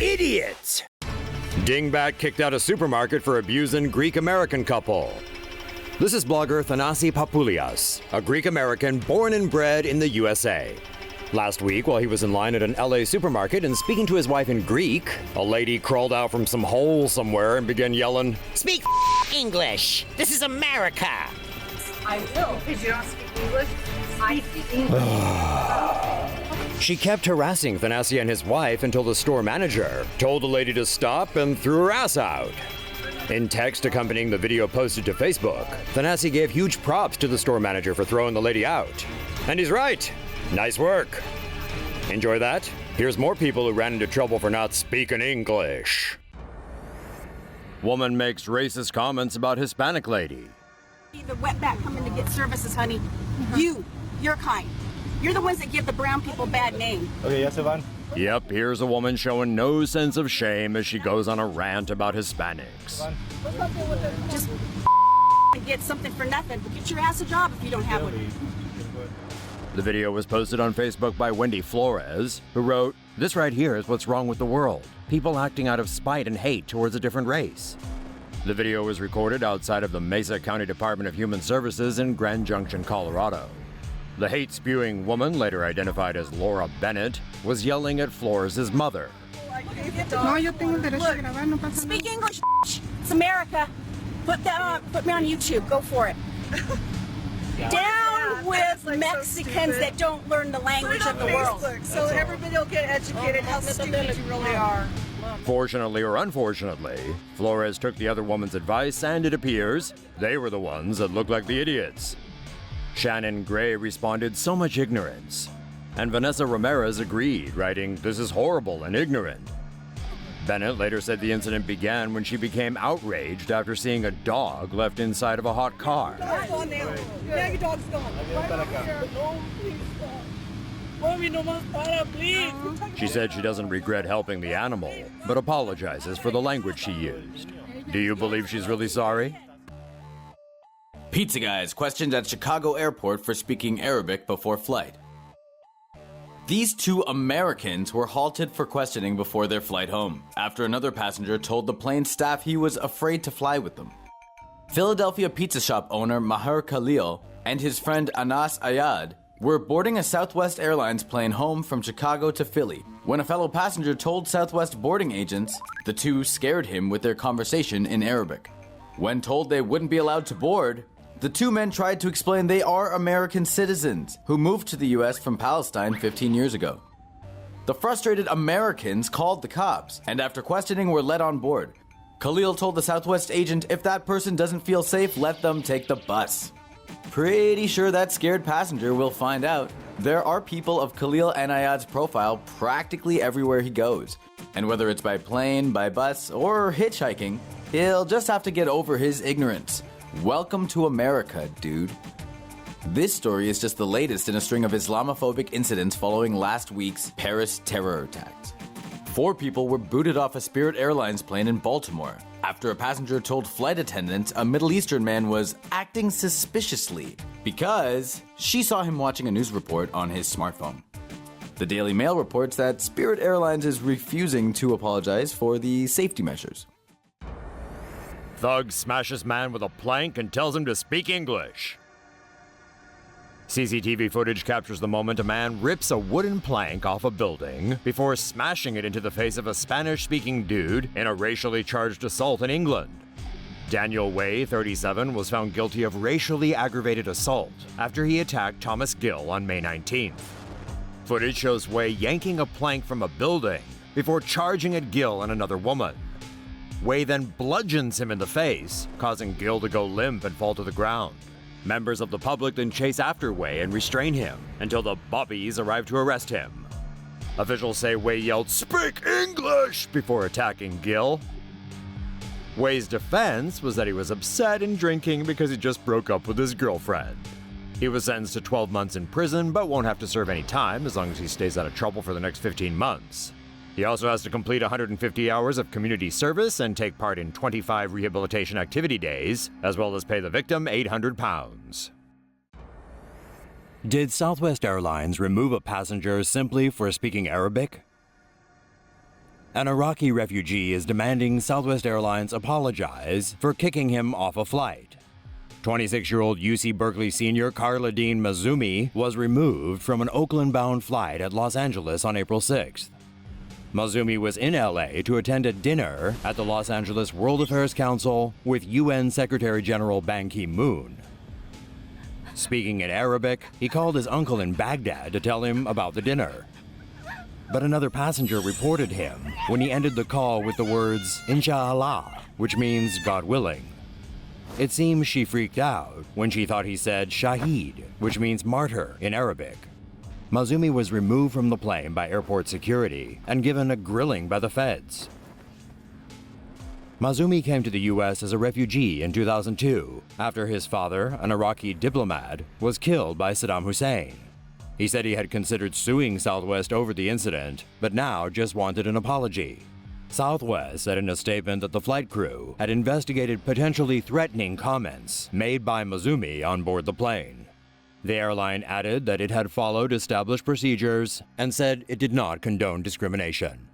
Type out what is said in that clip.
idiot! Dingbat kicked out of supermarket for abusing Greek-American couple. This is blogger Thanasi Papoulias, a Greek-American born and bred in the USA. Last week, while he was in line at an LA supermarket and speaking to his wife in Greek, a lady crawled out from some hole somewhere and began yelling, "Speak English! This is America!" I will, because you don't speak English. I speak English. She kept harassing Thanasi and his wife until the store manager told the lady to stop and threw her ass out. In text accompanying the video posted to Facebook, Thanasi gave huge props to the store manager for throwing the lady out. And he's right. Nice work. Enjoy that? Here's more people who ran into trouble for not speaking English. Woman makes racist comments about Hispanic lady. The wetback coming to get services, honey. You're kind. You're the ones that give the brown people bad name. Okay, yes, Ivan. Yep, here's a woman showing no sense of shame as she goes on a rant about Hispanics. Just get something for nothing. Get your ass a job if you don't have one. The video was posted on Facebook by Wendy Flores, who wrote, "This right here is what's wrong with the world. People acting out of spite and hate towards a different race." The video was recorded outside of the Mesa County Department of Human Services in Grand Junction, Colorado. The hate-spewing woman, later identified as Laura Bennett, was yelling at Flores' mother. Speak English, it's America. Put that on, put me on YouTube, go for it. Down with Mexicans that don't learn the language of the world. So everybody will get educated how stupid you really are. Fortunately or unfortunately, Flores took the other woman's advice, and it appears they were the ones that looked like the idiots. Shannon Gray responded, "So much ignorance." And Vanessa Ramirez agreed, writing, "This is horrible and ignorant." Bennett later said the incident began when she became outraged after seeing a dog left inside of a hot car. Now your dog's gone. Mommy, no más para, please. She said she doesn't regret helping the animal, but apologizes for the language she used. Do you believe she's really sorry? Pizza guys questioned at Chicago airport for speaking Arabic before flight. These two Americans were halted for questioning before their flight home, after another passenger told the plane staff he was afraid to fly with them. Philadelphia pizza shop owner Maher Khalil and his friend Anas Ayad were boarding a Southwest Airlines plane home from Chicago to Philly when a fellow passenger told Southwest boarding agents the two scared him with their conversation in Arabic. When told they wouldn't be allowed to board, the two men tried to explain they are American citizens who moved to the US from Palestine 15 years ago. The frustrated Americans called the cops and after questioning were let on board. Khalil told the Southwest agent if that person doesn't feel safe, let them take the bus. Pretty sure that scared passenger will find out. There are people of Khalil and Ayad's profile practically everywhere he goes. And whether it's by plane, by bus, or hitchhiking, he'll just have to get over his ignorance. Welcome to America, dude. This story is just the latest in a string of Islamophobic incidents following last week's Paris terror attacks. 4 people were booted off a Spirit Airlines plane in Baltimore after a passenger told flight attendants a Middle Eastern man was acting suspiciously because she saw him watching a news report on his smartphone. The Daily Mail reports that Spirit Airlines is refusing to apologize for the safety measures. Thug smashes man with a plank and tells him to speak English. CCTV footage captures the moment a man rips a wooden plank off a building before smashing it into the face of a Spanish-speaking dude in a racially charged assault in England. Daniel Way, 37, was found guilty of racially aggravated assault after he attacked Thomas Gill on May 19th. Footage shows Way yanking a plank from a building before charging at Gill and another woman. Way then bludgeons him in the face, causing Gill to go limp and fall to the ground. Members of the public then chase after Way and restrain him until the bobbies arrive to arrest him. Officials say Way yelled, "Speak English!" before attacking Gill. Way's defense was that he was upset and drinking because he just broke up with his girlfriend. He was sentenced to 12 months in prison, but won't have to serve any time as long as he stays out of trouble for the next 15 months. He also has to complete 150 hours of community service and take part in 25 rehabilitation activity days, as well as pay the victim £800. Did Southwest Airlines remove a passenger simply for speaking Arabic? An Iraqi refugee is demanding Southwest Airlines apologize for kicking him off a flight. 26-year-old UC Berkeley senior Carla Dean Mazumi was removed from an Oakland-bound flight at Los Angeles on April 6th. Mazumi was in LA to attend a dinner at the Los Angeles World Affairs Council with UN Secretary General Ban Ki-moon. Speaking in Arabic, he called his uncle in Baghdad to tell him about the dinner. But another passenger reported him when he ended the call with the words, Inshallah, which means God willing. It seems she freaked out when she thought he said Shaheed, which means martyr in Arabic. Mazumi was removed from the plane by airport security and given a grilling by the feds. Mazumi came to the U.S. as a refugee in 2002 after his father, an Iraqi diplomat, was killed by Saddam Hussein. He said he had considered suing Southwest over the incident, but now just wanted an apology. Southwest said in a statement that the flight crew had investigated potentially threatening comments made by Mazumi on board the plane. The airline added that it had followed established procedures and said it did not condone discrimination.